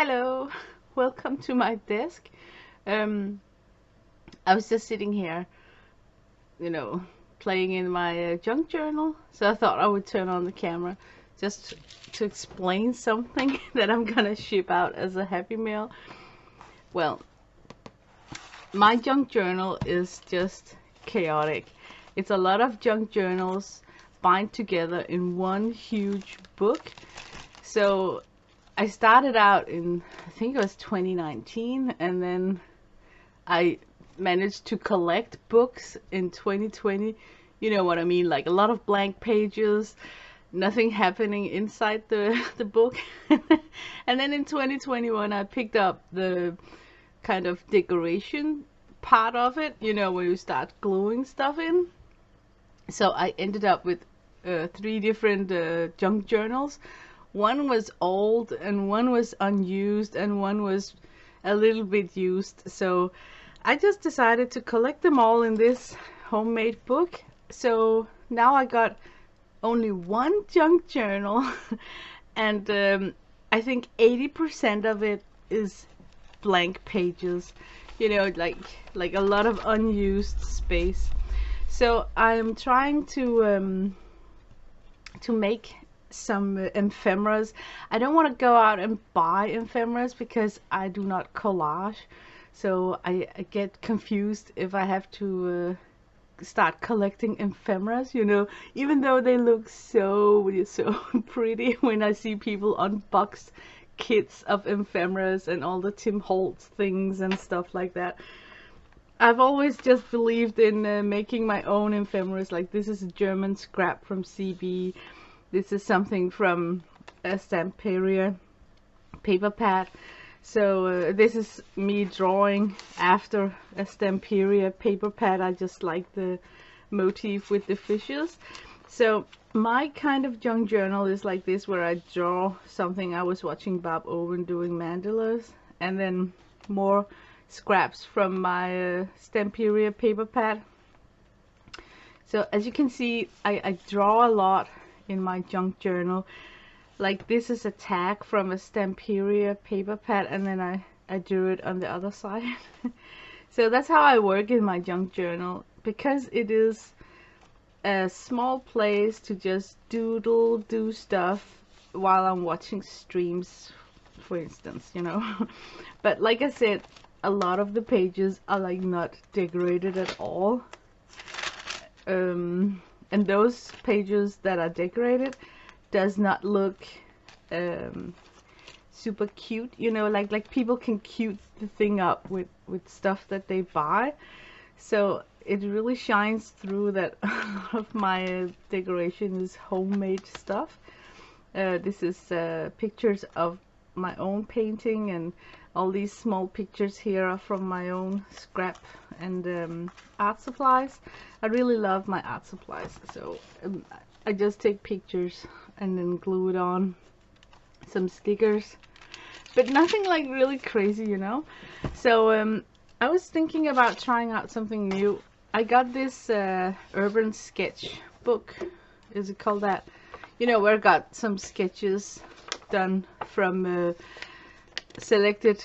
Hello, welcome to my desk. I was just sitting here, you know, playing in my junk journal, so I thought I would turn on the camera just to explain something that I'm gonna ship out as a Happy Mail. Well, my junk journal is just chaotic. It's a lot of junk journals bind together in one huge book. So I started out in, I think it was 2019, and then I managed to collect books in 2020. You know what I mean? Like a lot of blank pages, nothing happening inside the book. And then in 2021, I picked up the kind of decoration part of it, you know, where you start gluing stuff in. So I ended up with three different junk journals. One was old, and one was unused, and one was a little bit used. So I just decided to collect them all in this homemade book. So now I got only one junk journal, and I think 80% of it is blank pages. You know, like a lot of unused space. So I'm trying to make some ephemeras. I don't want to go out and buy ephemeras because I do not collage, so I get confused if I have to start collecting ephemeras, you know, even though they look so pretty when I see people unbox kits of ephemeras and all the Tim Holtz things and stuff like that. I've always just believed in making my own ephemeras. Like, this is a German scrap from CB. This is something from a Stamperia paper pad. So this is me drawing after a Stamperia paper pad. I just like the motif with the fishes. So my kind of junk journal is like this, where I draw something. I was watching Bob Owen doing mandalas, and then more scraps from my Stamperia paper pad. So as you can see, I draw a lot in my junk journal. Like, this is a tag from a Stamperia paper pad, and then I drew it on the other side. So that's how I work in my junk journal, because it is a small place to just do stuff while I'm watching streams, for instance, you know. But like I said, a lot of the pages are like not decorated at all. And those pages that are decorated does not look super cute, you know, like people can cute the thing up with stuff that they buy. So it really shines through that a lot of my decoration is homemade stuff. This is pictures of my own painting, and all these small pictures here are from my own scrap and art supplies. I really love my art supplies, so I just take pictures and then glue it on. Some stickers, but nothing like really crazy, you know. So I was thinking about trying out something new. I got this urban sketch book, is it called that? You know, where I got some sketches done from selected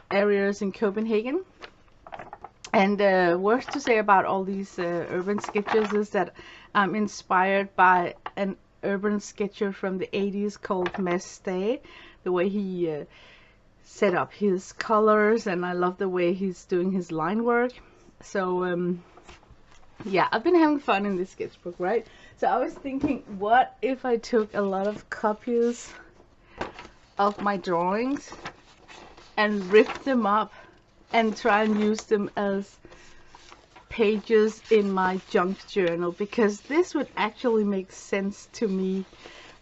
areas in Copenhagen. And worth to say about all these urban sketches is that I'm inspired by an urban sketcher from the 80s called Mads Stage. The way he set up his colors, and I love the way he's doing his line work. So yeah, I've been having fun in this sketchbook, right? So I was thinking, what if I took a lot of copies of my drawings and ripped them up and try and use them as pages in my junk journal, because this would actually make sense to me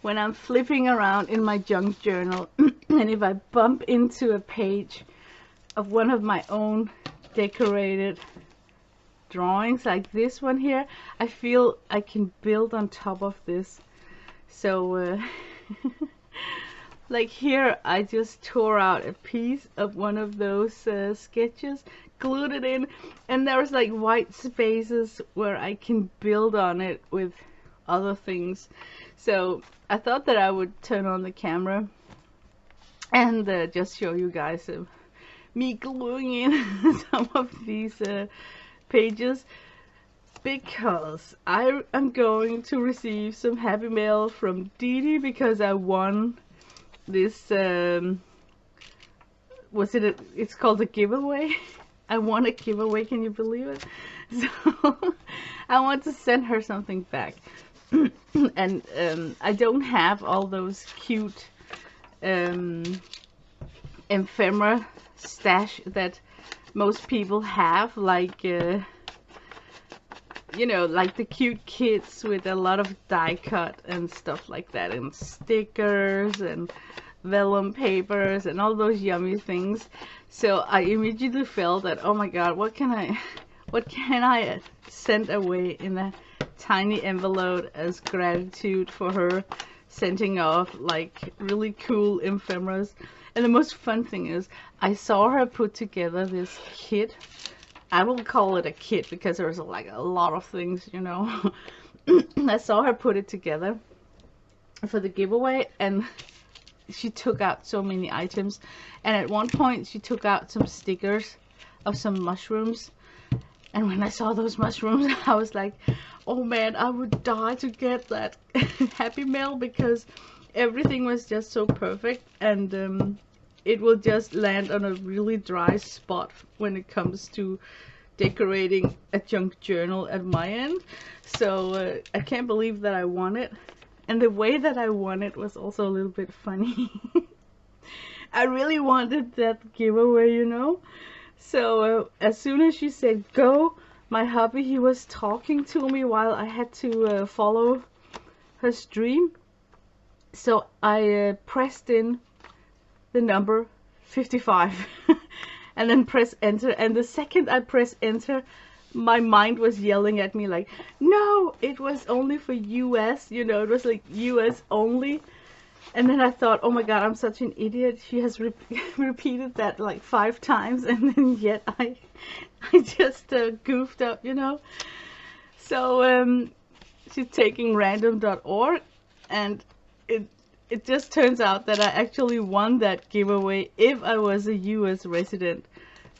when I'm flipping around in my junk journal. And if I bump into a page of one of my own decorated drawings, like this one here, I feel I can build on top of this. So like here, I just tore out a piece of one of those sketches, glued it in, and there was like white spaces where I can build on it with other things. So I thought that I would turn on the camera and just show you guys me gluing in some of these pages, because I am going to receive some happy mail from Dee Dee because I won this it's called a giveaway. I won a giveaway, can you believe it? So I want to send her something back. And I don't have all those cute ephemera stash that most people have, like you know, like the cute kits with a lot of die cut and stuff like that, and stickers and vellum papers and all those yummy things. So I immediately felt that, oh my god, what can I send away in a tiny envelope as gratitude for her sending off like really cool ephemeras. And the most fun thing is, I saw her put together this kit. I will call it a kit because there's like a lot of things, you know. I saw her put it together for the giveaway, and she took out so many items. And at one point she took out some stickers of some mushrooms, and when I saw those mushrooms I was like, oh man, I would die to get that happy mail, because everything was just so perfect, and it will just land on a really dry spot when it comes to decorating a junk journal at my end. So I can't believe that I won it. And the way that I won it was also a little bit funny. I really wanted that giveaway, you know. So as soon as she said go, my hubby, he was talking to me while I had to follow her stream. So I pressed in the number 55 and then press enter, and the second I press enter, my mind was yelling at me like, no, it was only for US, you know, it was like US only. And then I thought, oh my god, I'm such an idiot. She has repeated that like 5 times, and then yet I just goofed up, you know. So she's taking random.org, and it just turns out that I actually won that giveaway if I was a US resident.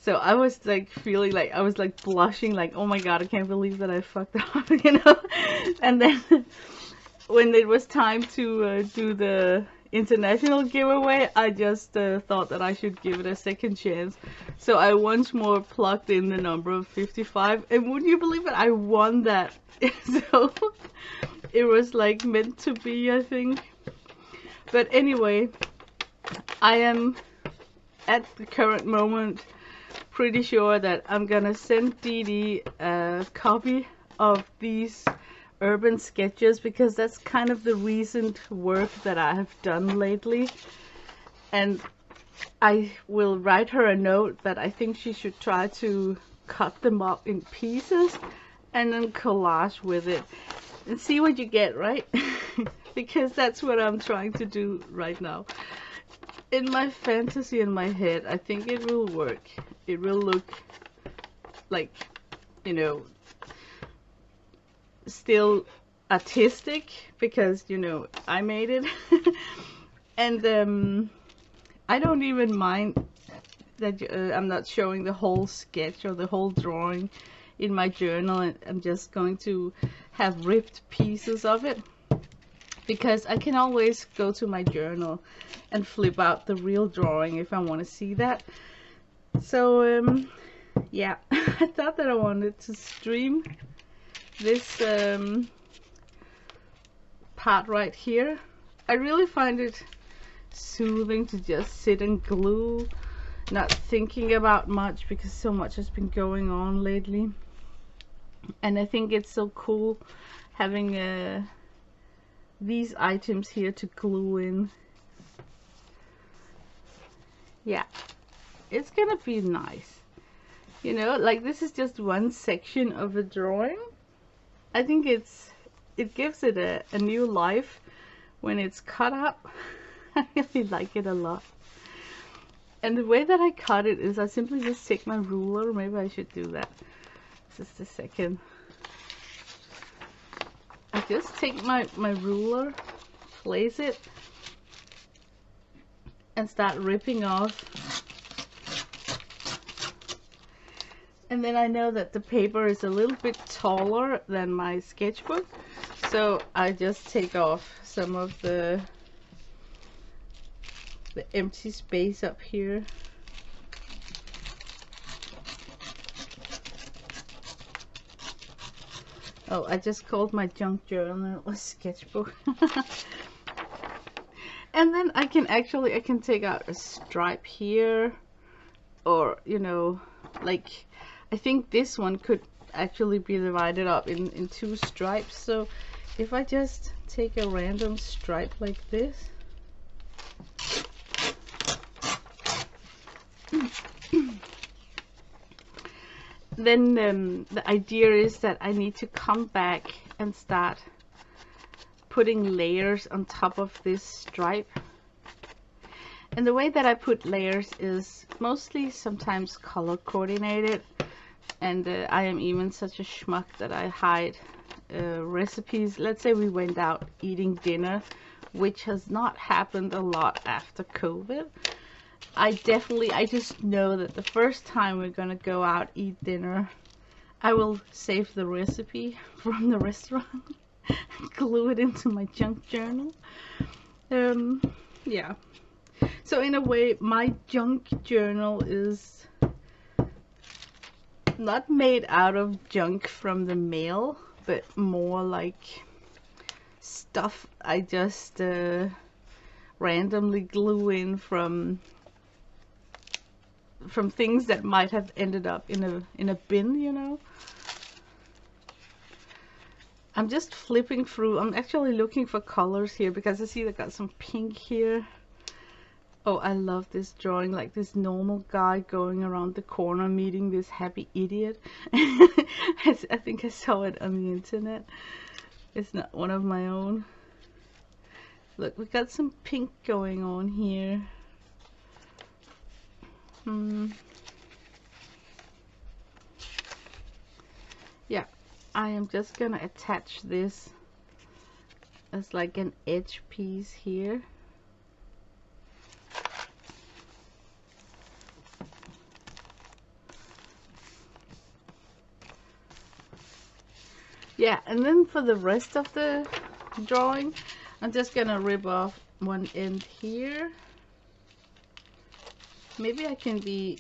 So I was like feeling like, I was like blushing like, oh my god, I can't believe that I fucked up, you know. And then when it was time to do the international giveaway, I just thought that I should give it a second chance. So I once more plugged in the number of 55, and wouldn't you believe it, I won that. So it was like meant to be, I think. But anyway, I am at the current moment pretty sure that I'm gonna send Dee Dee a copy of these urban sketches, because that's kind of the recent work that I have done lately. And I will write her a note that I think she should try to cut them up in pieces and then collage with it and see what you get, right? Because that's what I'm trying to do right now. In my fantasy, in my head, I think it will work. It will look like, you know, still artistic, because, you know, I made it. And I don't even mind that I'm not showing the whole sketch or the whole drawing in my journal. I'm just going to have ripped pieces of it, because I can always go to my journal and flip out the real drawing if I want to see that. So yeah, I thought that I wanted to stream this part right here. I really find it soothing to just sit and glue, not thinking about much, because so much has been going on lately. And I think it's so cool having these items here to glue in. Yeah, it's gonna be nice, you know, like this is just one section of a drawing. I think it gives it a new life when it's cut up. I really like it a lot. And the way that I cut it is I simply just take my ruler. Maybe I should do that. Just a second. I just take my ruler, place it and start ripping off. And then I know that the paper is a little bit taller than my sketchbook, so I just take off some of the empty space up here. Oh, I just called my junk journal a sketchbook. And then I can take out a stripe here, or, you know, like, I think this one could actually be divided up in 2 stripes. So if I just take a random stripe like this, then the idea is that I need to come back and start putting layers on top of this stripe. And the way that I put layers is mostly sometimes color coordinated, and I am even such a schmuck that I hide recipes. Let's say we went out eating dinner, which has not happened a lot after COVID. I just know that the first time we're gonna go out eat dinner, I will save the recipe from the restaurant and glue it into my junk journal. Yeah. So in a way, my junk journal is not made out of junk from the mail, but more like stuff I just randomly glue in from things that might have ended up in a bin, you know. I'm just flipping through. I'm actually looking for colors here because I see I got some pink here. Oh, I love this drawing, like this normal guy going around the corner meeting this happy idiot. I think I saw it on the internet. It's not one of my own. Look, we got some pink going on here. Yeah, I am just gonna attach this as like an edge piece here. Yeah, and then for the rest of the drawing, I'm just gonna rip off one end here. Maybe I can be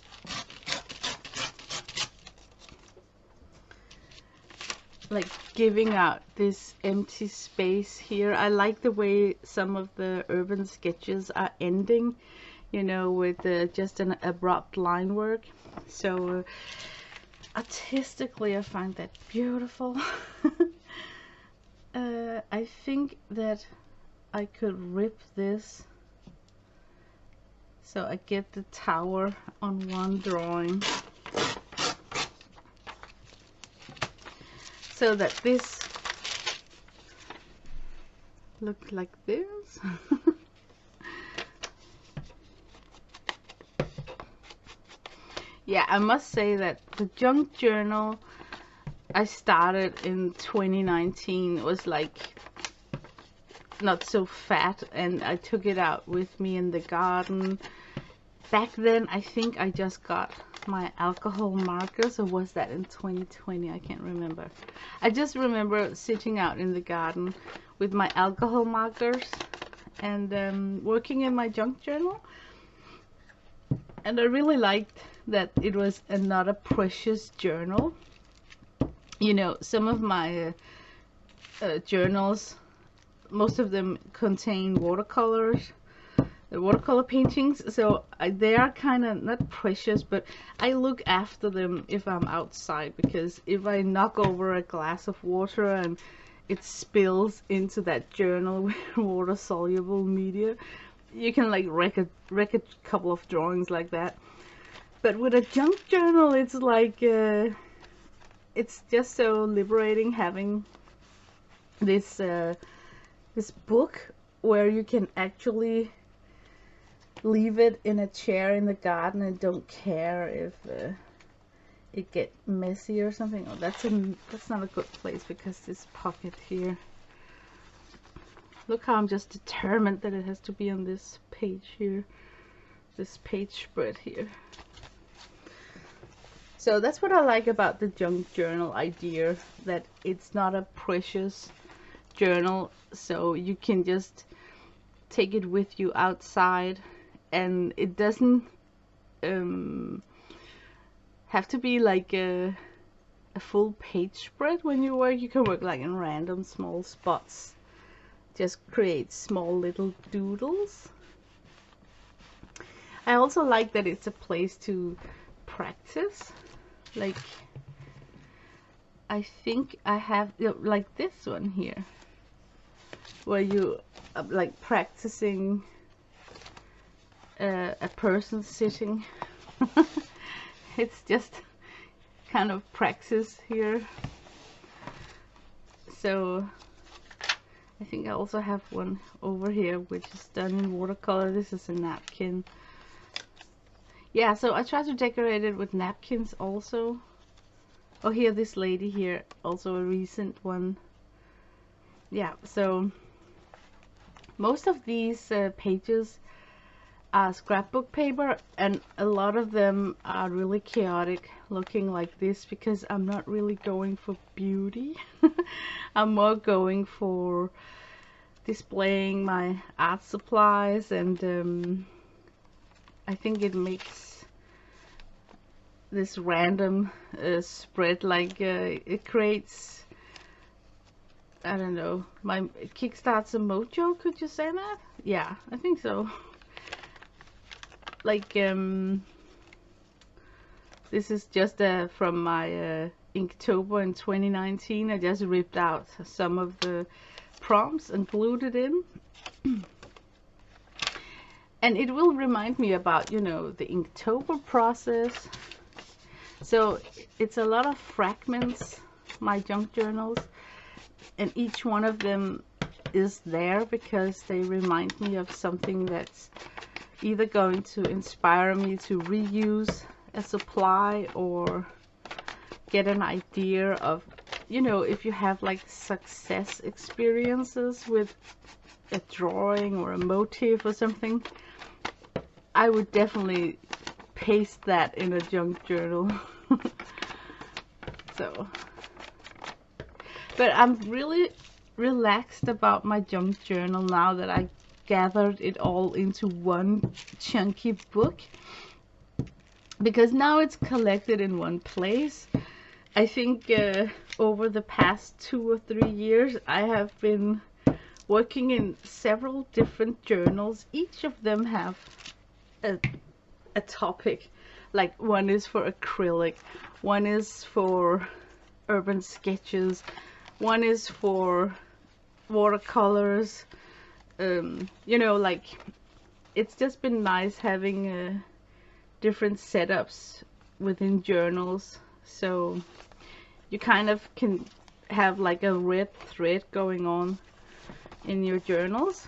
like giving out this empty space here. I like the way some of the urban sketches are ending, you know, with just an abrupt line work. So artistically I find that beautiful. I think that I could rip this so I get the tower on one drawing, so that this looks like this. Yeah, I must say that the junk journal I started in 2019 was like not so fat, and I took it out with me in the garden. Back then I think I just got my alcohol markers, or was that in 2020? I can't remember. I just remember sitting out in the garden with my alcohol markers and working in my junk journal, and I really liked that it was not a precious journal. You know, some of my journals, most of them contain watercolor paintings, so they are kind of not precious, but I look after them if I'm outside, because if I knock over a glass of water and it spills into that journal with water soluble media, you can like wreck a couple of drawings like that. But with a junk journal, it's like it's just so liberating having this this book where you can actually leave it in a chair in the garden and don't care if it get messy or something. Oh, that's not a good place, because this pocket here. Look how I'm just determined that it has to be on this page here. this page spread here. So that's what I like about the junk journal idea, that it's not a precious journal, so you can just take it with you outside, and it doesn't have to be like a full page spread when you work. You can work like in random small spots, just create small little doodles. I also like that it's a place to practice. Like, I think I have, you know, like this one here, where you like practicing a person sitting. It's just kind of practice here. So I think I also have one over here which is done in watercolor. This is a napkin. Yeah, so I try to decorate it with napkins also. Oh, here, this lady here, also a recent one. Yeah, so most of these pages are scrapbook paper, and a lot of them are really chaotic looking like this, because I'm not really going for beauty. I'm more going for displaying my art supplies, and I think it makes this random spread, like it creates, I don't know, it kickstarts a mojo, could you say that? Yeah, I think so. Like this is just from my Inktober in 2019. I just ripped out some of the prompts and glued it in. And it will remind me about, you know, the Inktober process. So it's a lot of fragments, my junk journals, and each one of them is there because they remind me of something that's either going to inspire me to reuse a supply, or get an idea of, you know, if you have like success experiences with a drawing or a motif or something, I would definitely paste that in a junk journal. So, but I'm really relaxed about my junk journal now that I gathered it all into one chunky book, because now it's collected in one place. I think over the past 2 or 3 years I have been working in several different journals. Each of them have a topic. Like, one is for acrylic, one is for urban sketches, one is for watercolors. You know, like, it's just been nice having different setups within journals, so you kind of can have like a red thread going on in your journals.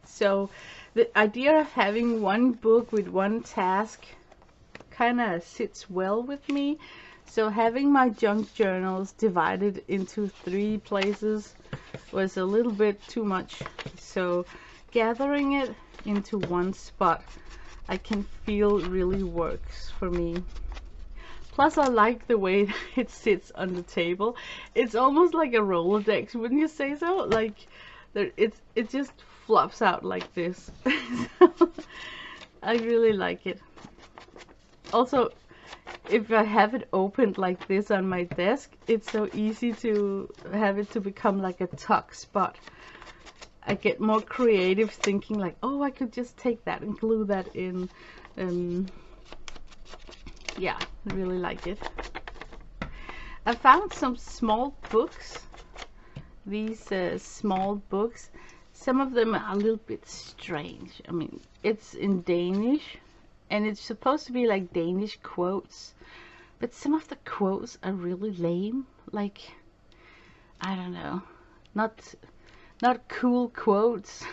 So the idea of having one book with one task kind of sits well with me. So having my junk journals divided into 3 places was a little bit too much. So gathering it into one spot, I can feel really works for me. Plus, I like the way it sits on the table. It's almost like a Rolodex, wouldn't you say so? Like, it just flops out like this. So, I really like it. Also, if I have it opened like this on my desk, it's so easy to have it to become like a tuck spot. I get more creative thinking like, oh, I could just take that and glue that in. Yeah, I really like it. I found some small books. These small books. Some of them are a little bit strange. I mean, it's in Danish, and it's supposed to be like Danish quotes, but some of the quotes are really lame. Like, I don't know, not cool quotes.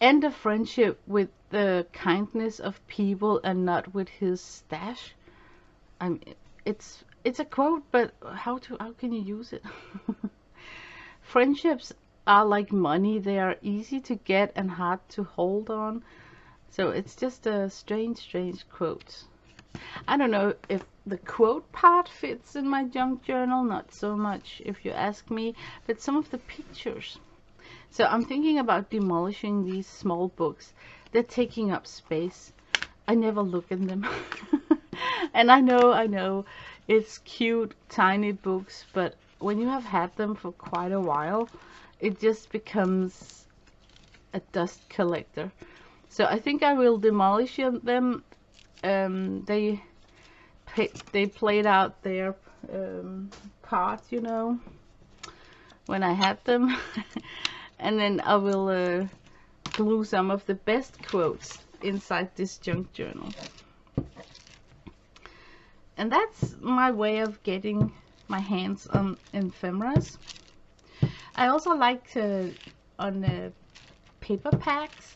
End a friendship with the kindness of people and not with his stash. I mean, it's a quote, but how can you use it? Friendships are like money. They are easy to get and hard to hold on. So it's just a strange quote. I don't know if the quote part fits in my junk journal, not so much if you ask me, but some of the pictures. So I'm thinking about demolishing these small books. They're taking up space. I never look in them. And I know, it's cute, tiny books, but when you have had them for quite a while, it just becomes a dust collector. So I think I will demolish them. They played out their part, you know, when I had them. And then I will glue some of the best quotes inside this junk journal. And that's my way of getting my hands on ephemeras. I also like to, on the paper packs,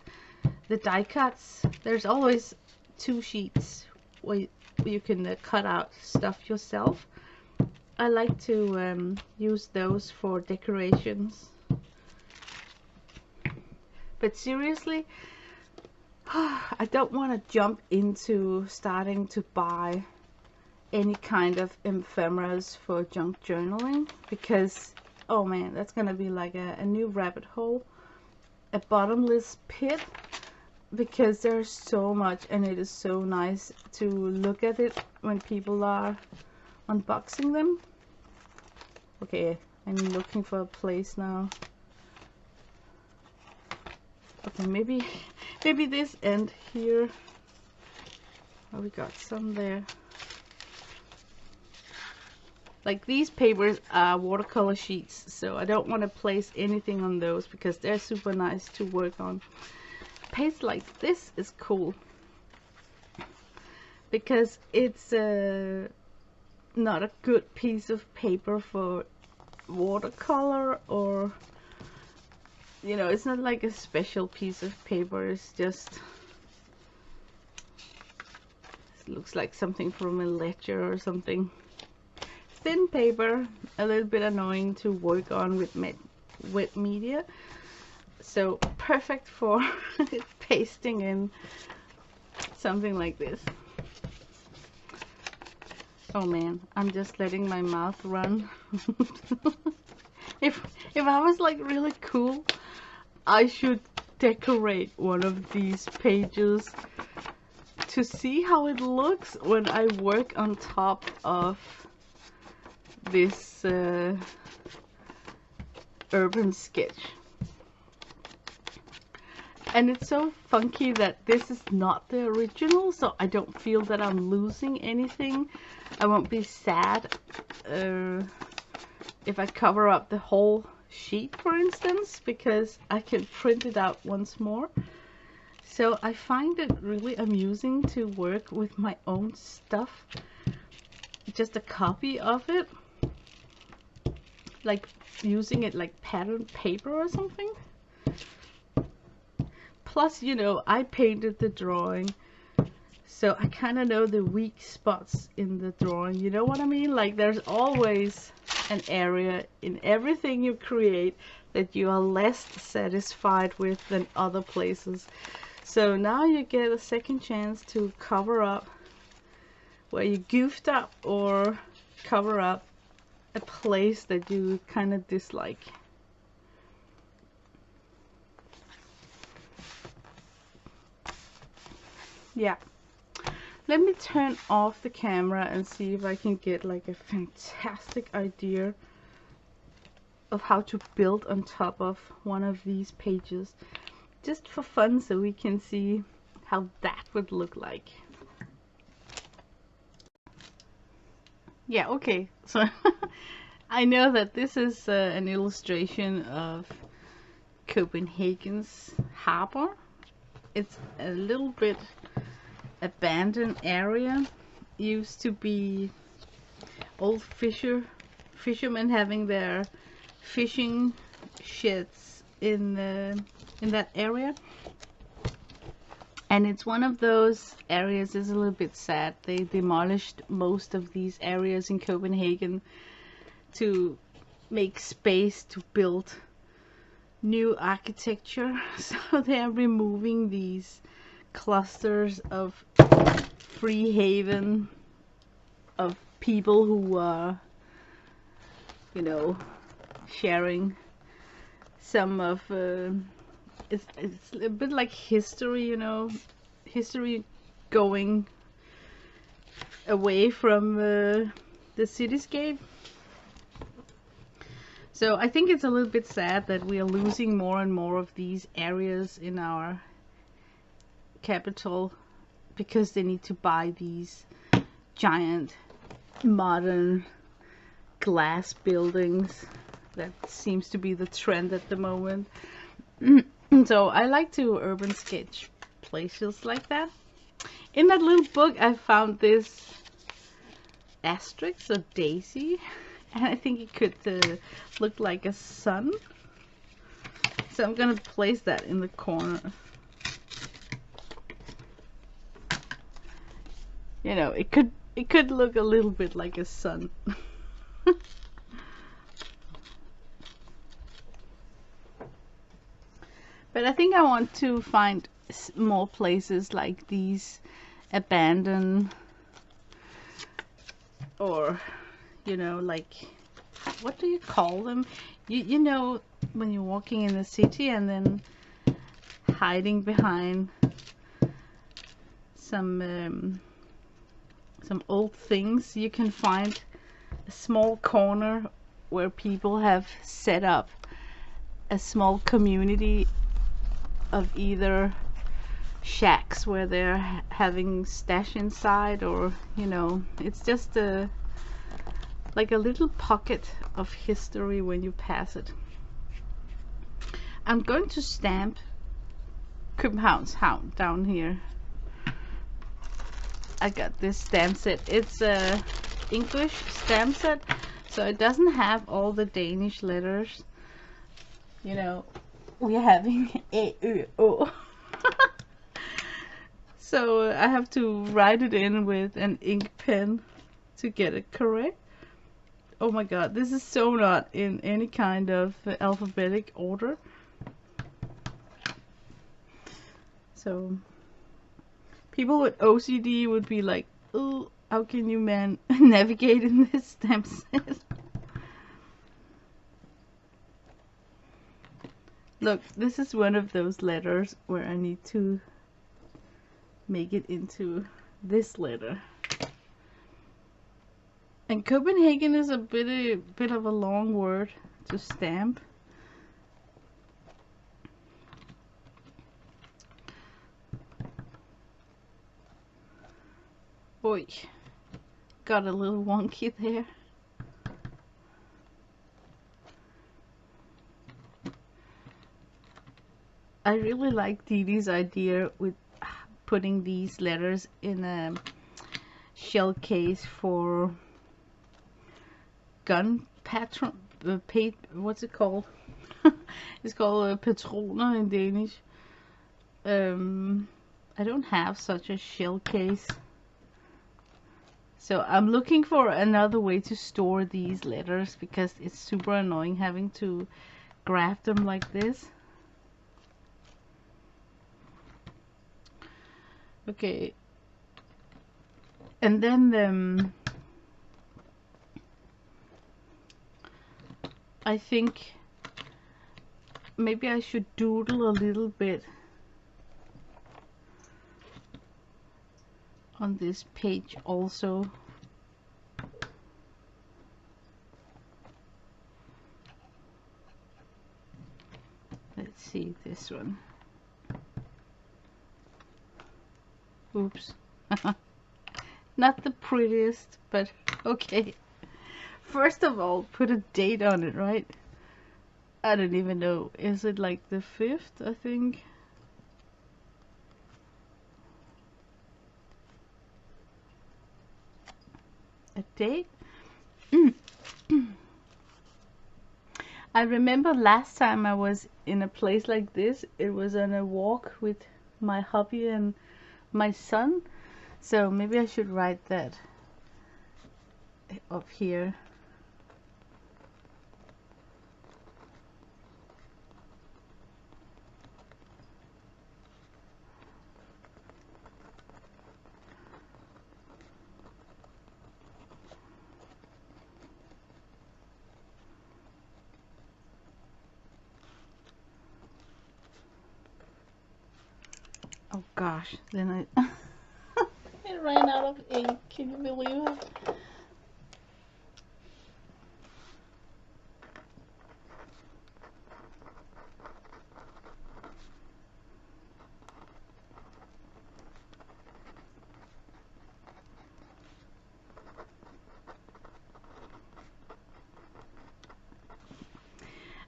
the die cuts, there's always 2 sheets where you can cut out stuff yourself. I like to use those for decorations. But seriously, I don't want to jump into starting to buy any kind of ephemeras for junk journaling, because oh man, that's gonna be like a new rabbit hole, a bottomless pit, because there's so much and it is so nice to look at it when people are unboxing them. Okay, I'm looking for a place now. Okay, maybe this end here. Oh, we got some there. Like, these papers are watercolor sheets, so I don't want to place anything on those because they're super nice to work on. Paste like this is cool because it's not a good piece of paper for watercolor, or you know, it's not like a special piece of paper. It's just, it looks like something from a ledger or something. Thin paper, a little bit annoying to work on with wet media, so perfect for pasting in something like this. Oh man, I'm just letting my mouth run. If I was like really cool, I should decorate one of these pages to see how it looks when I work on top of this urban sketch. And it's so funky that this is not the original, so I don't feel that I'm losing anything. I won't be sad if I cover up the whole sheet, for instance, because I can print it out once more. So I find it really amusing to work with my own stuff, just a copy of it, like using it like pattern paper or something. Plus, you know, I painted the drawing, so I kind of know the weak spots in the drawing, you know what I mean? Like, there's always an area in everything you create that you are less satisfied with than other places. So now you get a second chance to cover up where you goofed up, or cover up a place that you kind of dislike. Yeah. Let me turn off the camera and see if I can get like a fantastic idea of how to build on top of one of these pages, just for fun, so we can see how that would look like. Yeah, okay, so I know that this is an illustration of Copenhagen's harbor. It's a little bit abandoned area. Used to be old fishermen having their fishing sheds in that area, and it's one of those areas. It's a little bit sad. They demolished most of these areas in Copenhagen to make space to build new architecture. So they are removing these clusters of free haven of people who are, you know, sharing some of it's a bit like history, you know, history going away from the cityscape. So I think it's a little bit sad that we are losing more and more of these areas in our capital because they need to buy these giant modern glass buildings. That seems to be the trend at the moment. So I like to urban sketch places like that. In that little book I found this asterisk, a daisy, and I think it could look like a sun. So I'm gonna place that in the corner. You know, it could look a little bit like a sun. But I think I want to find more places like these abandoned, or, you know, like, what do you call them? You know, when you're walking in the city and then hiding behind some old things, you can find a small corner where people have set up a small community of either shacks where they're having stash inside, or, you know, it's just like a little pocket of history when you pass it. I'm going to stamp Københavns Havn down here. I got this stamp set. It's a English stamp set, so it doesn't have all the Danish letters. You know, we're having A, Ø, Å. So I have to write it in with an ink pen to get it correct. Oh my god, this is so not in any kind of alphabetic order. So people with OCD would be like, oh, how can you navigate in this stamp set? Look, this is one of those letters where I need to make it into this letter. And Copenhagen is a bit of a long word to stamp. Boy, got a little wonky there. I really like Dee Dee's idea with putting these letters in a shell case for gun patron, what's it called? It's called patroner in Danish. I don't have such a shell case, so I'm looking for another way to store these letters because it's super annoying having to graph them like this. Okay, and then I think maybe I should doodle a little bit on this page also. Let's see this one. Oops. Not the prettiest, but okay. First of all, put a date on it, right? I don't even know. Is it like the 5th, I think? A date? I remember last time I was in a place like this, it was on a walk with my hubby and my son. So maybe I should write that up here. Oh gosh, then I it ran out of ink. Can you believe it?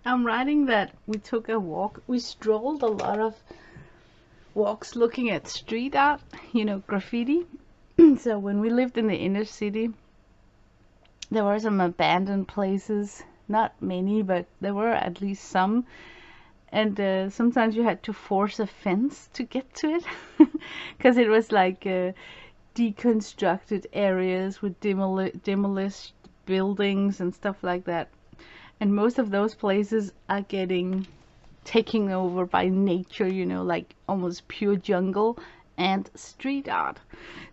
I'm writing that we took a walk. We strolled a lot of walks looking at street art, you know, graffiti. So when we lived in the inner city, there were some abandoned places. Not many, but there were at least some. And sometimes you had to force a fence to get to it, because it was like deconstructed areas with demolished buildings and stuff like that. And most of those places are getting taken over by nature, you know, like almost pure jungle and street art.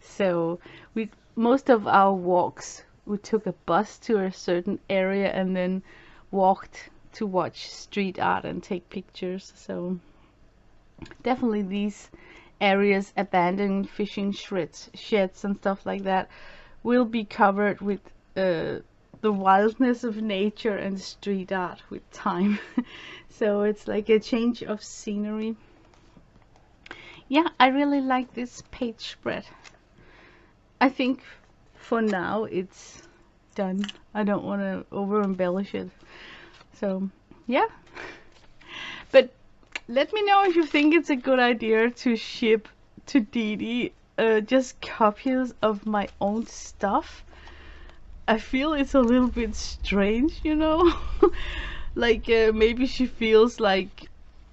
So we most of our walks, we took a bus to a certain area and then walked to watch street art and take pictures. So definitely these areas, abandoned fishing sheds and stuff like that, will be covered with the wildness of nature and street art with time. So it's like a change of scenery. Yeah, I really like this page spread. I think for now it's done. I don't want to over embellish it. So yeah, but let me know if you think it's a good idea to ship to Dee Dee just copies of my own stuff. I feel it's a little bit strange, you know. Like maybe she feels like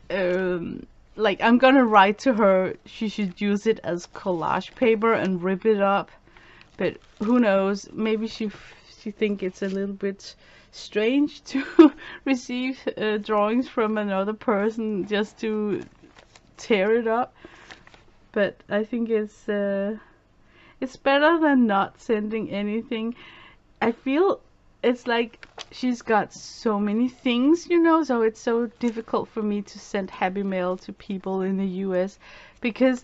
I'm gonna write to her she should use it as collage paper and rip it up, but who knows, maybe she think it's a little bit strange to receive drawings from another person just to tear it up. But I think it's better than not sending anything. I feel it's like she's got so many things, you know, so it's so difficult for me to send happy mail to people in the US, because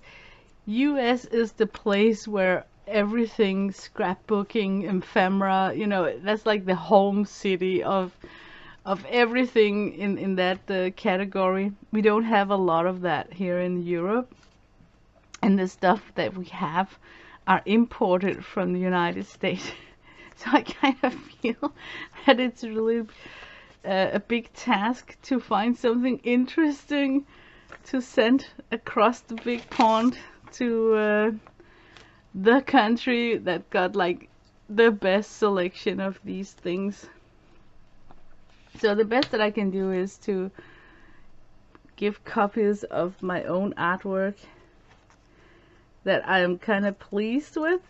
US is the place where everything scrapbooking, ephemera, you know, that's like the home city of everything in that category. We don't have a lot of that here in Europe, and the stuff that we have are imported from the United States. So I kind of feel that it's really a big task to find something interesting to send across the big pond to the country that got like the best selection of these things. So the best that I can do is to give copies of my own artwork that I'm kind of pleased with,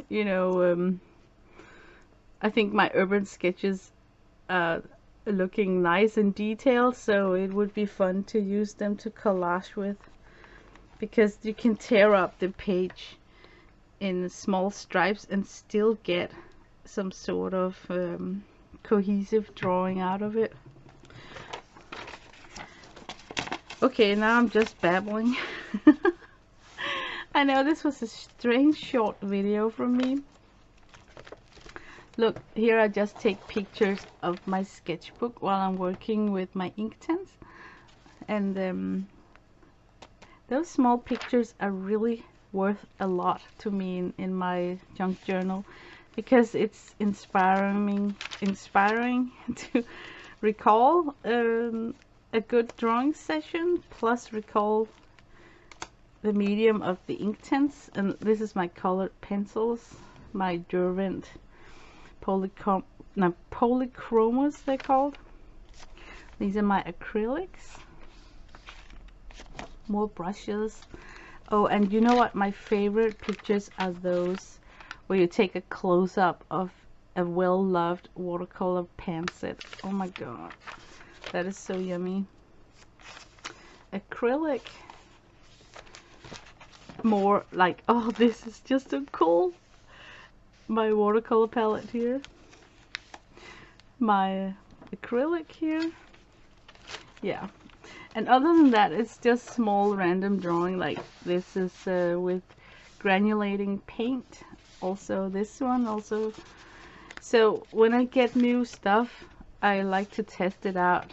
you know. I think my urban sketches are looking nice and detailed, so it would be fun to use them to collage with, because you can tear up the page in small stripes and still get some sort of cohesive drawing out of it. Okay, now I'm just babbling. I know this was a strange short video from me. Look, here I just take pictures of my sketchbook while I'm working with my Inktense. And those small pictures are really worth a lot to me in my junk journal, because it's inspiring to recall a good drawing session, plus recall the medium of the Inktense. And this is my colored pencils, my Derwent polychromos they're called. These are my acrylics. More brushes. Oh, and you know what? My favorite pictures are those where you take a close-up of a well-loved watercolor pen set. Oh my god, that is so yummy. Acrylic. More like, oh, this is just so cool. My watercolor palette here, my acrylic here. Yeah, And other than that, it's just small random drawing. Like this is with granulating paint. Also this one also. So when I get new stuff, I like to test it out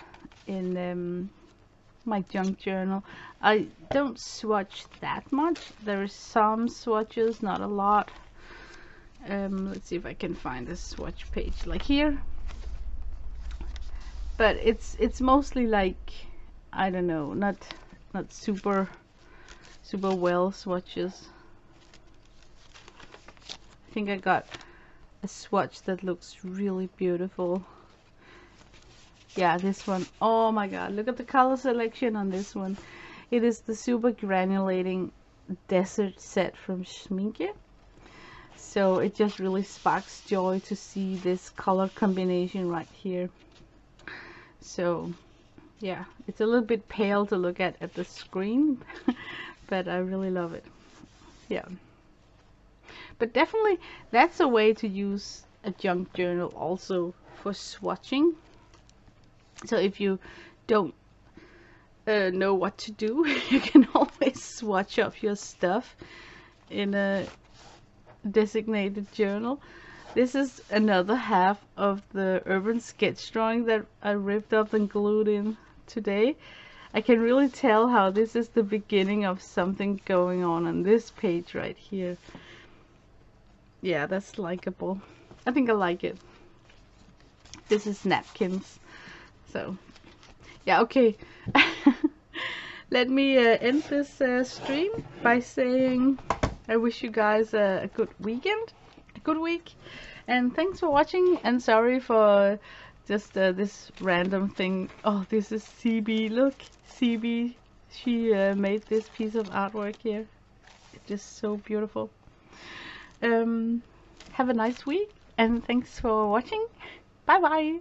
in my junk journal. I don't swatch that much. There is some swatches, not a lot. Let's see if I can find a swatch page like here. But it's mostly like, I don't know, not super well swatches. I think I got a swatch that looks really beautiful. Yeah, this one. Oh my god, look at the color selection on this one. It is the super granulating desert set from Schmincke. So it just really sparks joy to see this color combination right here. So yeah, it's a little bit pale to look at the screen, but I really love it. Yeah, but definitely that's a way to use a junk journal also for swatching. So if you don't know what to do, you can always swatch up your stuff in a designated journal. This is another half of the urban sketch drawing that I ripped up and glued in today. I can really tell how this is the beginning of something going on this page right here. Yeah, that's likable. I think I like it. This is napkins. So yeah, okay. Let me end this stream by saying I wish you guys a good weekend, a good week, and thanks for watching, and sorry for just this random thing. Oh, this is CB, look, CB, she made this piece of artwork here. It's just so beautiful. Have a nice week, and thanks for watching. Bye bye.